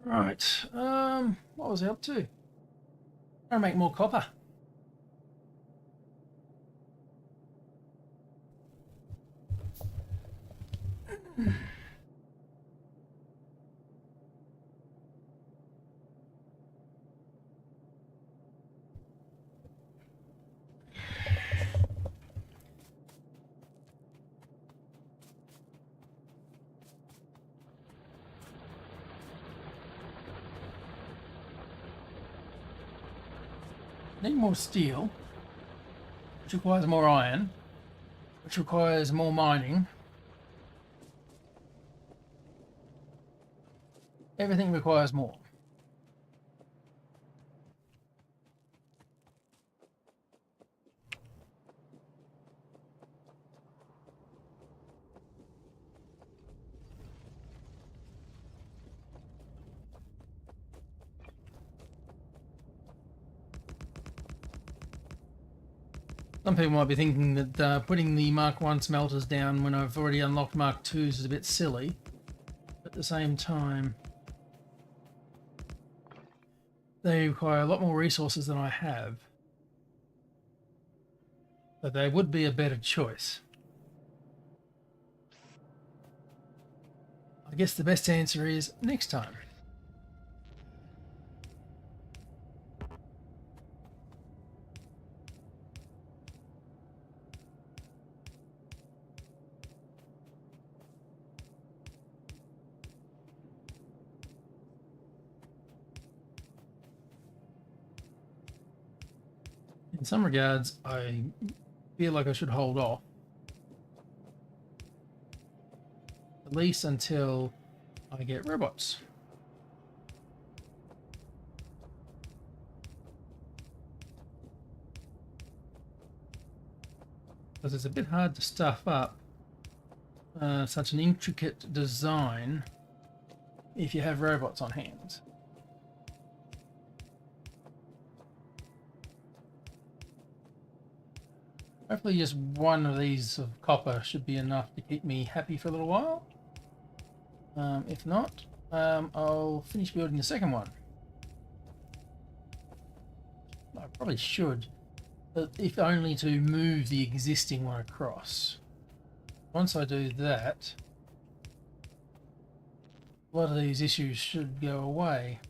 Right. What was I up to? Trying to make more copper. Need more steel, which requires more iron, which requires more mining. Everything requires more. Some people might be thinking that putting the Mark 1 smelters down when I've already unlocked Mark 2s is a bit silly. At the same time, they require a lot more resources than I have. But they would be a better choice. I guess the best answer is next time. In some regards, I feel like I should hold off. At least until I get robots. Because it's a bit hard to stuff up such an intricate design if you have robots on hand. Hopefully just one of these of copper should be enough to keep me happy for a little while. If not, I'll finish building the second one. I probably should, but if only to move the existing one across. Once I do that, a lot of these issues should go away.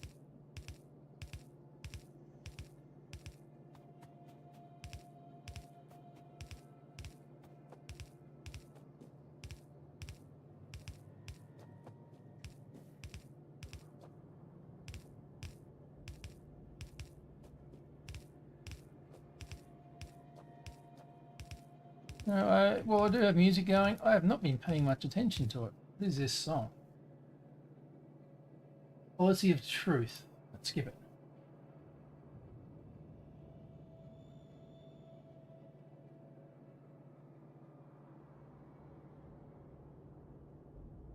No, well, I do have music going. I have not been paying much attention to it. What is this song? Policy of Truth. Let's skip it.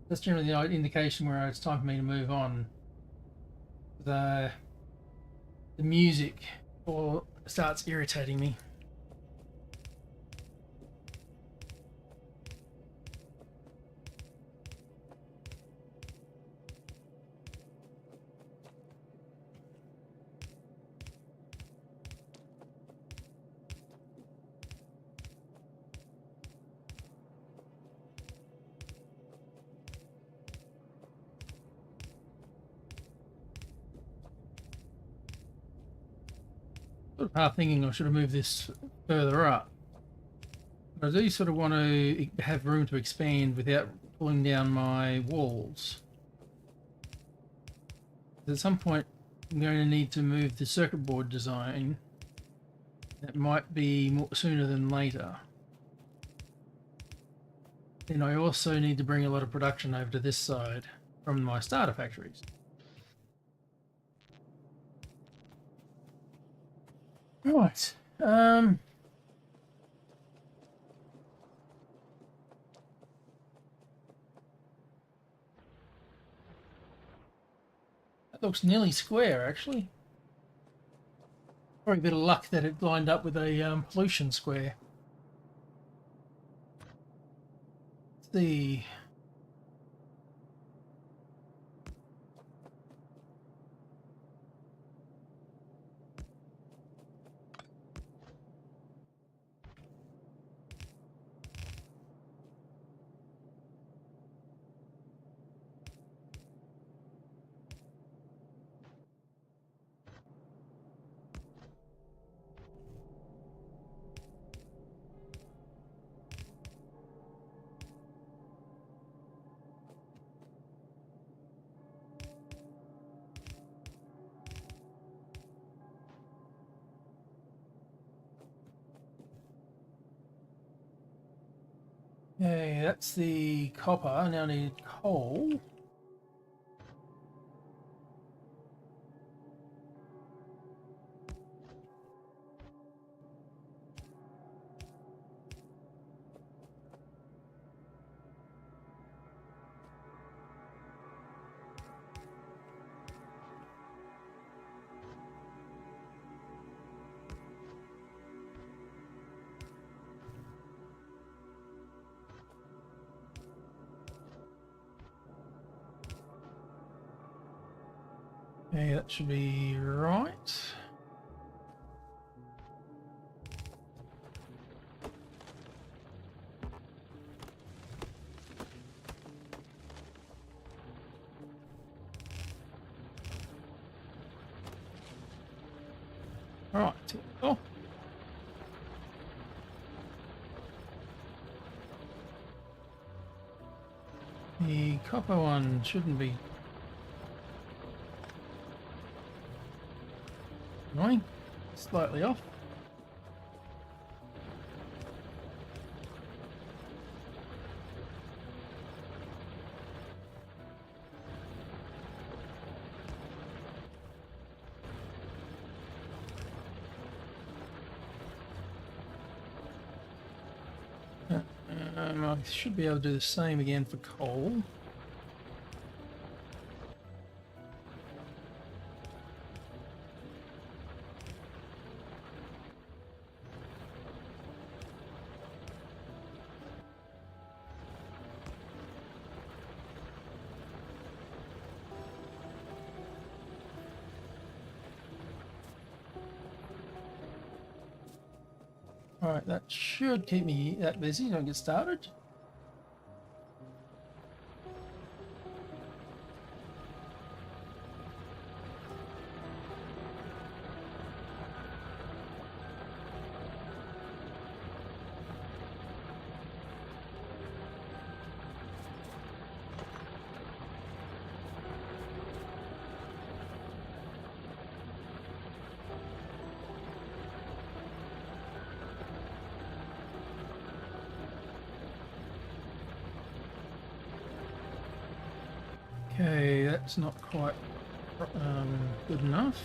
That's generally the indication where it's time for me to move on. The music or starts irritating me. Sort of half thinking I should have moved this further up. But I do sort of want to have room to expand without pulling down my walls. At some point, I'm going to need to move the circuit board design. That might be more sooner than later. Then I also need to bring a lot of production over to this side from my starter factories. Right. That looks nearly square, actually. Probably a bit of luck that it lined up with a pollution square. Let's see. Okay, that's the copper. Now I need coal. Okay, that should be right. Right. Oh. The copper one shouldn't be annoying. Slightly off. I should be able to do the same again for coal. Alright, that should keep me that busy. Don't get started. Okay, that's not quite good enough.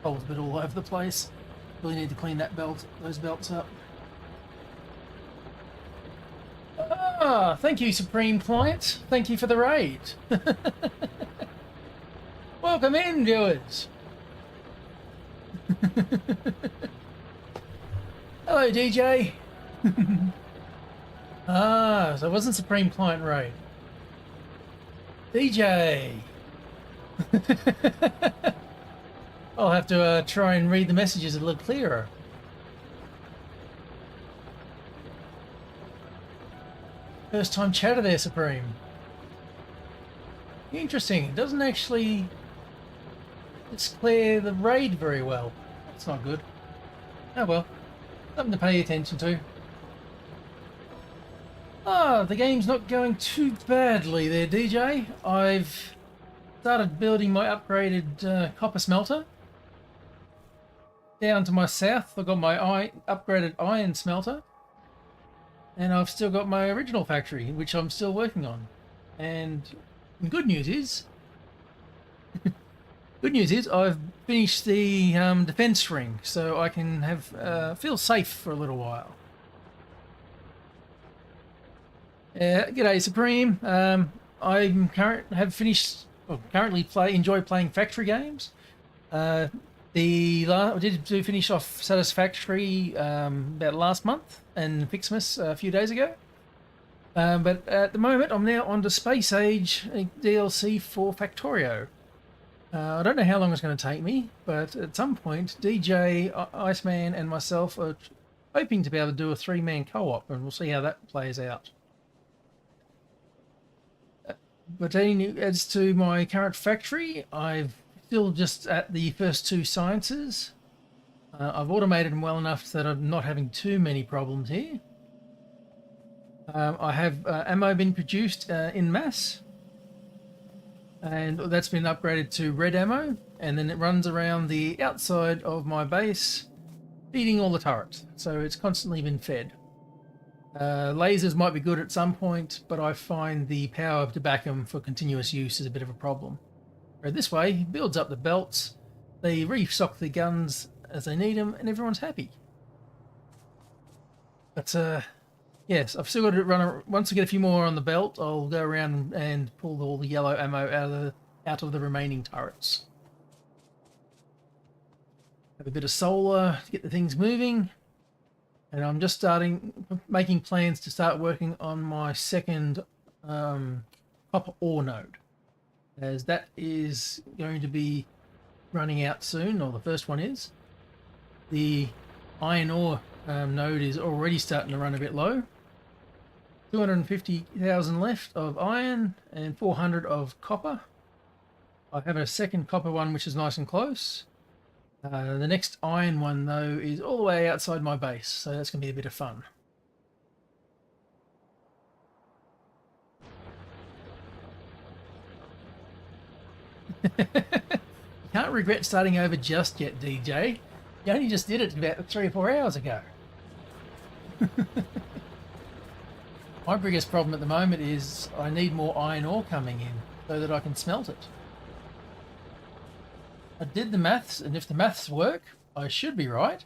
Coal's a bit all over the place. Really need to clean those belts up. Ah, thank you, Supreme Client. Thank you for the raid. Welcome in, viewers. Hello, DJ. Ah, so it wasn't Supreme Client raid. DJ. I'll have to try and read the messages a little clearer. First time chatter there, Supreme. Interesting. It doesn't actually clear the raid very well. That's not good. Oh well. Something to pay attention to. Ah, the game's not going too badly there, DJ. I've started building my upgraded copper smelter. Down to my south, I've got my upgraded iron smelter. And I've still got my original factory, which I'm still working on. And the good news is... I've finished the defense ring, so I can have feel safe for a little while. G'day, Supreme. I have finished currently enjoy playing factory games. I did finish off Satisfactory about last month and Fixmas a few days ago. But at the moment, I'm now on to Space Age DLC for Factorio. I don't know how long it's going to take me, but at some point, DJ, Iceman, and myself are hoping to be able to do a 3-man co-op, and we'll see how that plays out. But as to my current factory, I've still just at the first 2 sciences. I've automated them well enough that I'm not having too many problems here. I have ammo been produced in mass, and that's been upgraded to red ammo, and then it runs around the outside of my base, feeding all the turrets, so it's constantly been fed. Lasers might be good at some point, but I find the power to back them for continuous use is a bit of a problem. Where this way, it builds up the belts, they restock the guns as they need them, and everyone's happy. But yes, I've still got to run. Once I get a few more on the belt, I'll go around and pull all the yellow ammo out of the remaining turrets. Have a bit of solar to get the things moving. And I'm just making plans to start working on my second copper ore node, as that is going to be running out soon, or the first one is. The iron ore node is already starting to run a bit low. 250,000 left of iron and 400 of copper. I have a second copper one which is nice and close. The next iron one, though, is all the way outside my base, so that's going to be a bit of fun. You can't regret starting over just yet, DJ. You only just did it about 3 or 4 hours ago. My biggest problem at the moment is I need more iron ore coming in so that I can smelt it. I did the maths, and if the maths work, I should be right.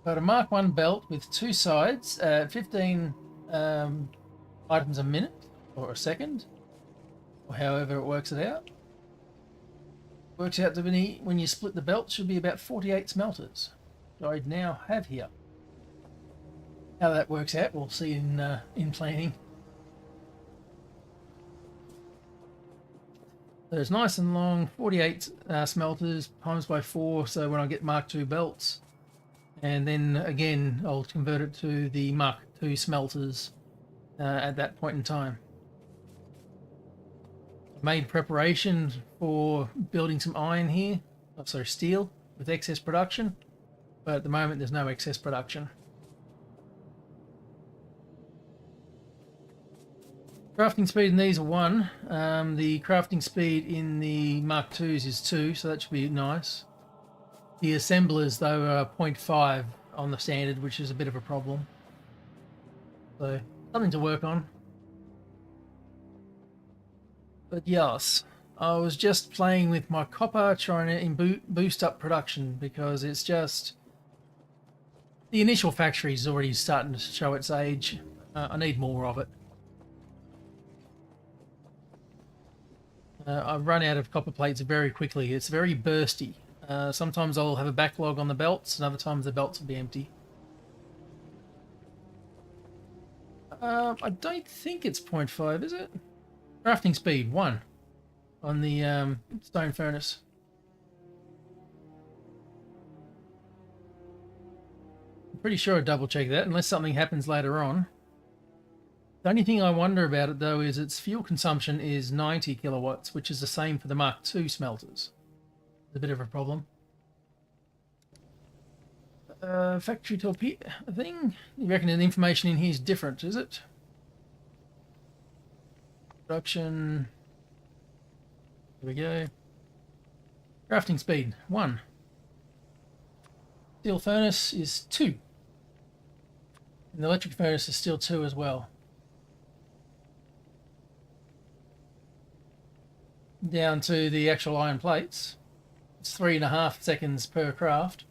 But a Mark 1 belt with 2 sides at 15 items a minute, or a second, or however it works it out. Works out to be, when you split the belt, should be about 48 smelters, which I now have here. How that works out, we'll see in planning. There's nice and long, 48 smelters times by 4, so when I get Mark II belts, and then again I'll convert it to the Mark II smelters at that point in time. I made preparation for building some iron here, steel, with excess production, but at the moment there's no excess production. Crafting speed in these are 1. The crafting speed in the Mark IIs is 2, so that should be nice. The assemblers, though, are 0.5 on the standard, which is a bit of a problem. So, something to work on. But yes, I was just playing with my copper, trying to boost up production, because it's just... the initial factory is already starting to show its age. I need more of it. I run out of copper plates very quickly. It's very bursty. Sometimes I'll have a backlog on the belts, and other times the belts will be empty. I don't think it's 0.5, is it? Crafting speed, 1 on the stone furnace. I'm pretty sure I double check that, unless something happens later on. The only thing I wonder about it, though, is its fuel consumption is 90 kilowatts, which is the same for the Mark II smelters. It's a bit of a problem. Factory torpedo thing? You reckon the information in here is different, is it? Production. Here we go. Crafting speed, 1. Steel furnace is 2. And the electric furnace is still 2 as well. Down to the actual iron plates, it's 3.5 seconds per craft.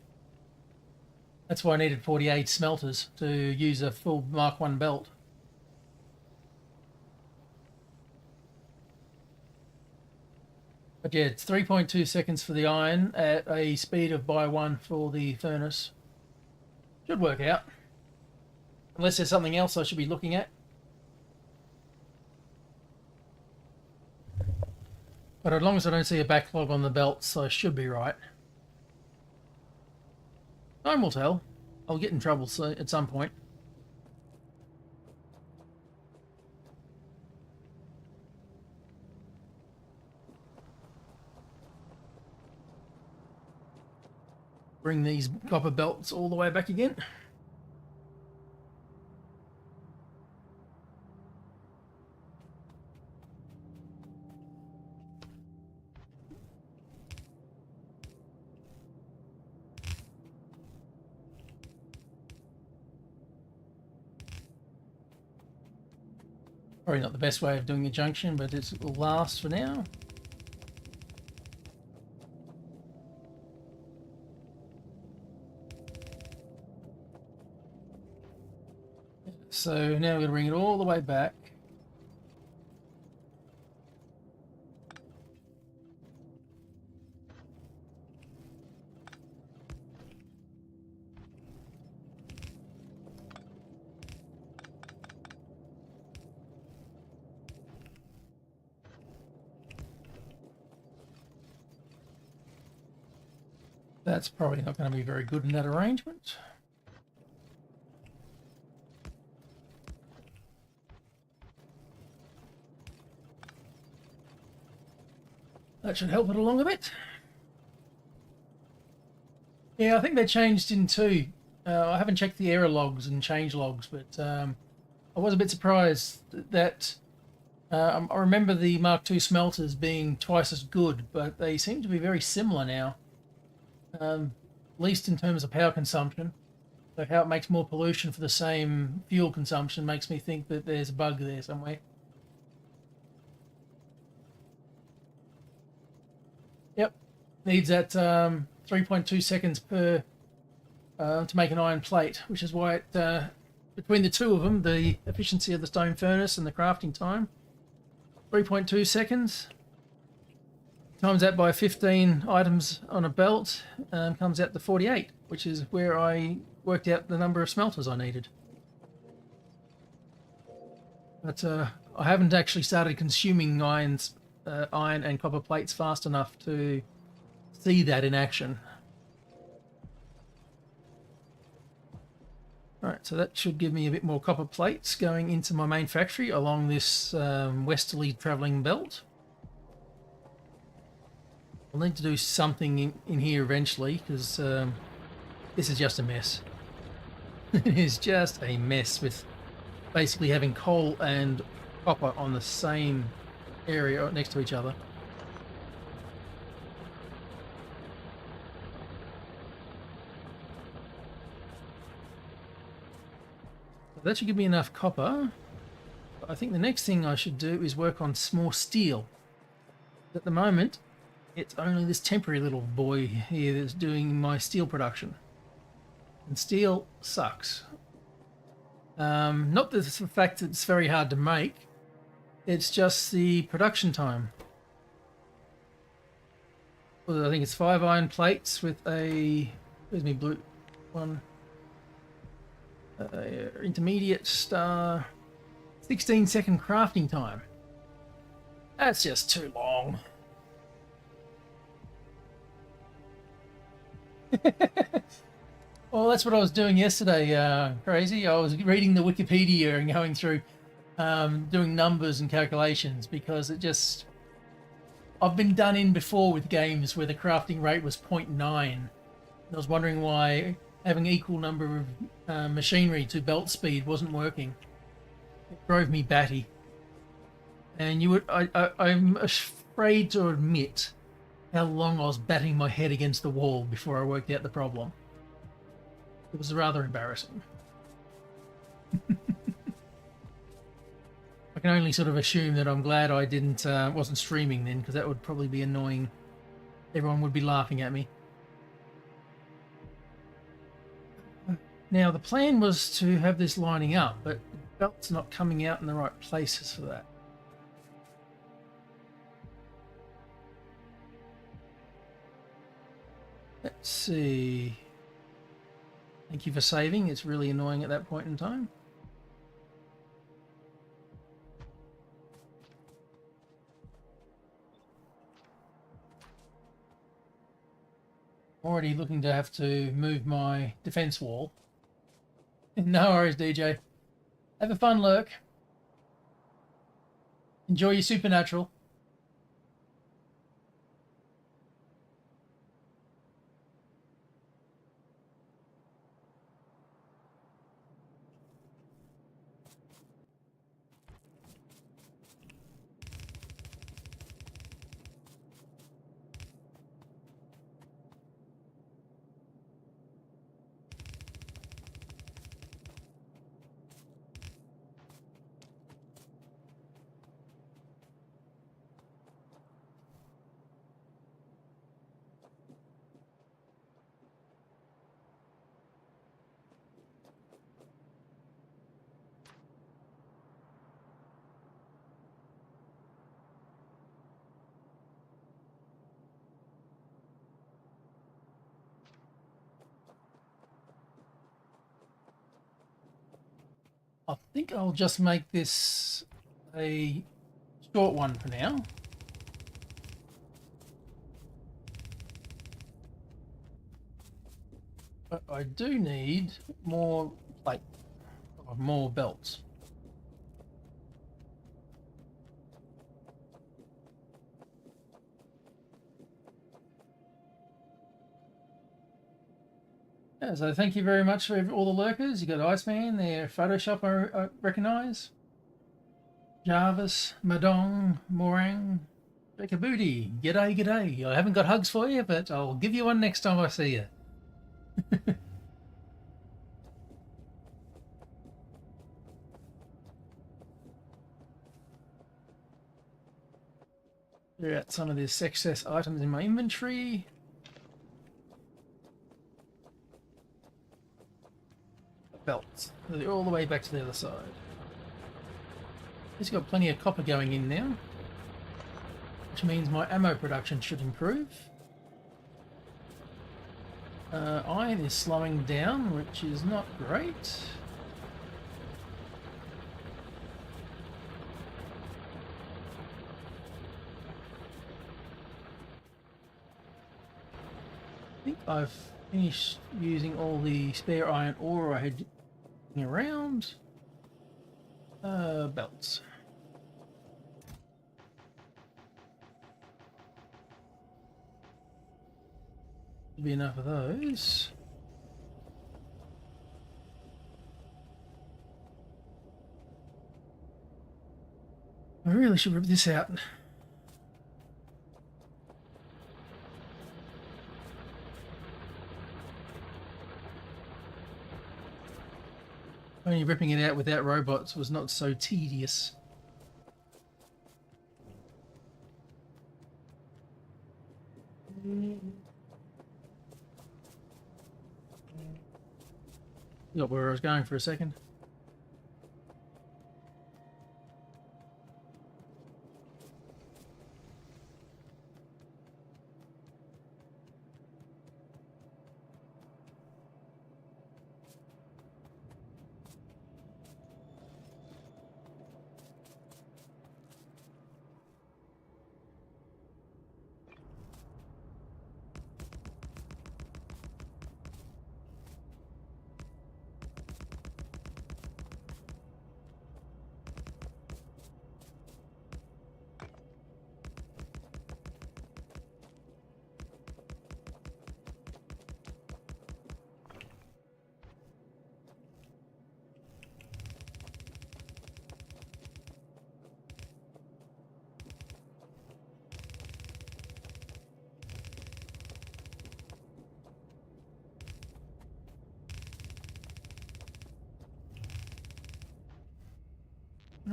That's why I needed 48 smelters to use a full Mark 1 belt. But yeah, it's 3.2 seconds for the iron at a speed of by 1 for the furnace. Should work out. Unless there's something else I should be looking at. But as long as I don't see a backlog on the belts, I should be right. Time will tell. I'll get in trouble at some point. Bring these copper belts all the way back again. Probably not the best way of doing a junction, but it will last for now. So now we're going to bring it all the way back. That's probably not going to be very good in that arrangement. That should help it along a bit. Yeah, I think they changed in two. I haven't checked the error logs and change logs, but I was a bit surprised that I remember the Mark II smelters being twice as good, but they seem to be very similar now. At least in terms of power consumption. So how it makes more pollution for the same fuel consumption makes me think that there's a bug there somewhere. Yep, needs that 3.2 seconds per to make an iron plate, which is why it, between the two of them, the efficiency of the stone furnace and the crafting time, 3.2 seconds. Times that by 15 items on a belt, comes out to 48, which is where I worked out the number of smelters I needed. But I haven't actually started consuming iron and copper plates fast enough to see that in action. Alright, so that should give me a bit more copper plates going into my main factory along this westerly travelling belt. I'll need to do something in here eventually, because this is just a mess. It is just a mess with basically having coal and copper on the same area next to each other. So that should give me enough copper. I think the next thing I should do is work on more steel. At the moment, it's only this temporary little boy here that's doing my steel production. And steel sucks. Not the fact that it's very hard to make, it's just the production time. Well, I think it's 5 iron plates with a... Where's my blue one? Intermediate star. 16-second crafting time. That's just too long. Well, that's what I was doing yesterday, Crazy. I was reading the Wikipedia and going through doing numbers and calculations, because it just... I've been done in before with games where the crafting rate was 0.9. I was wondering why having equal number of machinery to belt speed wasn't working. It drove me batty. And you would, I'm afraid to admit how long I was batting my head against the wall before I worked out the problem. It was rather embarrassing. I can only sort of assume that I'm glad I wasn't streaming then, because that would probably be annoying. Everyone would be laughing at me. Now, the plan was to have this lining up, but the belt's not coming out in the right places for that. Let's see. Thank you for saving. It's really annoying at that point in time. Already looking to have to move my defense wall. No worries, DJ. Have a fun lurk. Enjoy your supernatural. I think I'll just make this a short one for now. But I do need more, like, more belts. Yeah, so thank you very much for all the lurkers. You got Iceman there, Photoshop I recognise. Jarvis, Madong, Morang, Booty. G'day, g'day. I haven't got hugs for you, but I'll give you one next time I see you. Clear out some of this excess items in my inventory. Belts. They're all the way back to the other side. It's got plenty of copper going in now, which means my ammo production should improve. Iron is slowing down, which is not great. I think I've finished using all the spare iron ore I had around. Belts. Should be enough of those. I really should rip this out. Only ripping it out without robots was not so tedious. Got where I was going for a second.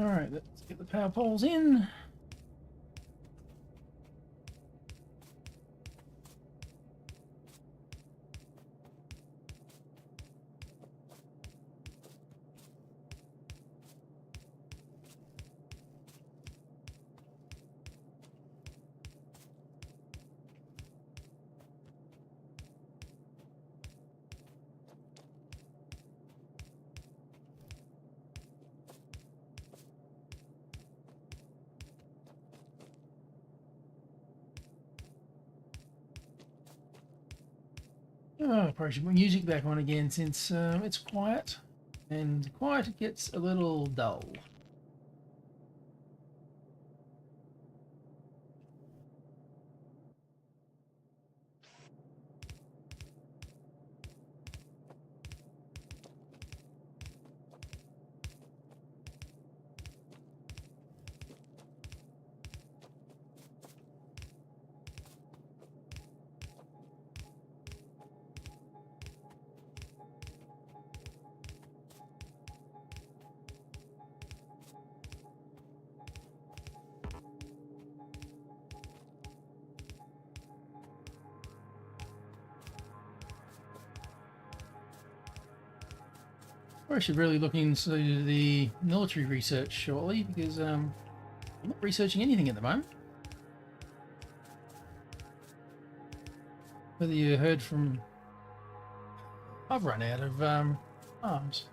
All right, let's get the power poles in. Oh, probably should put music back on again since it's quiet. And quiet it gets a little dull. I should really look into the military research shortly because I'm not researching anything at the moment. Whether you heard from... I've run out of arms.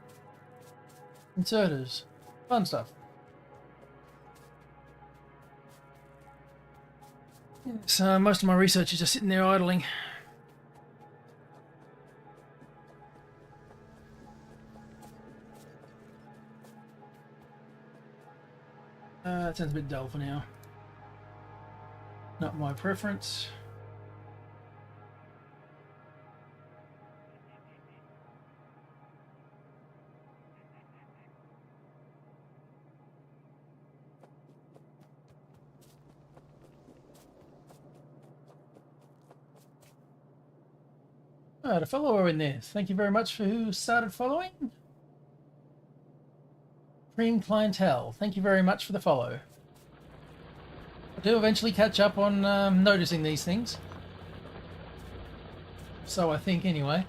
Inserters. Fun stuff. So most of my research is just sitting there idling. That sounds a bit dull for now. Not my preference. Alright, a follower in there. Thank you very much for who started following. Cream Clientele, thank you very much for the follow. I do eventually catch up on noticing these things. So I think, anyway.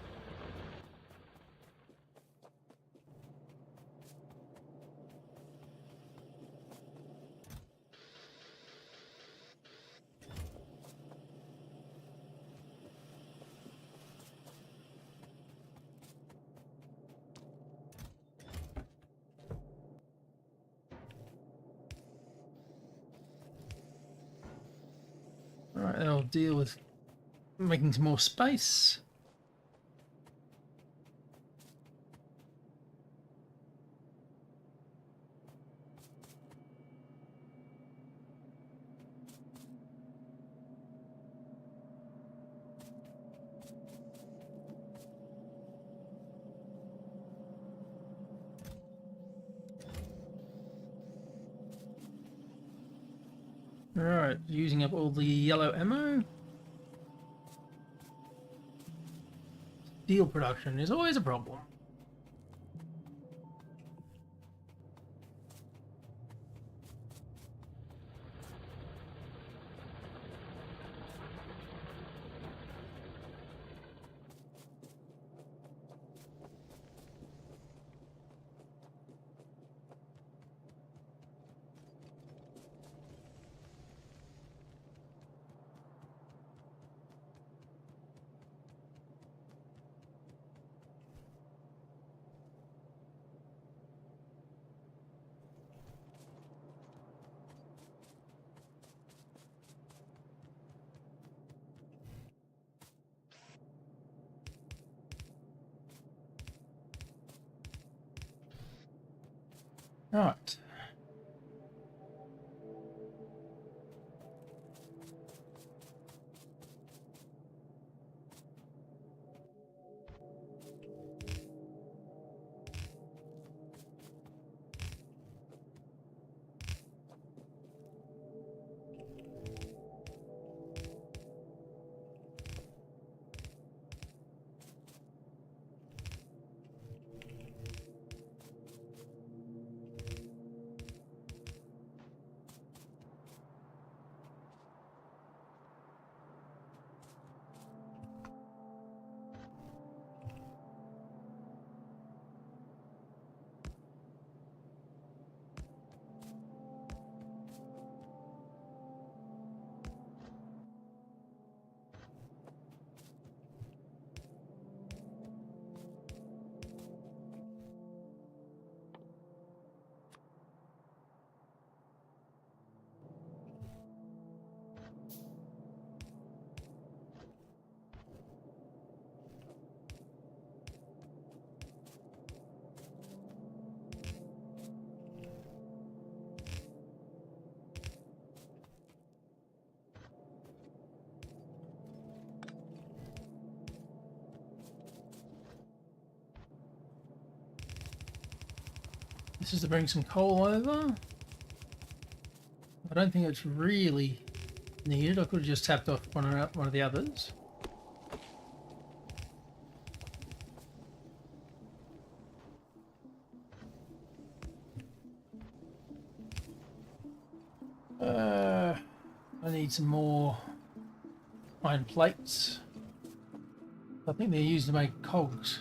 Alright, I'll deal with making some more space. Alright, using up all the yellow ammo. Steel production is always a problem. Right. this is to bring some coal over. I don't think it's really needed. I could have just tapped off one of the others. I need some more iron plates. I think they're used to make cogs.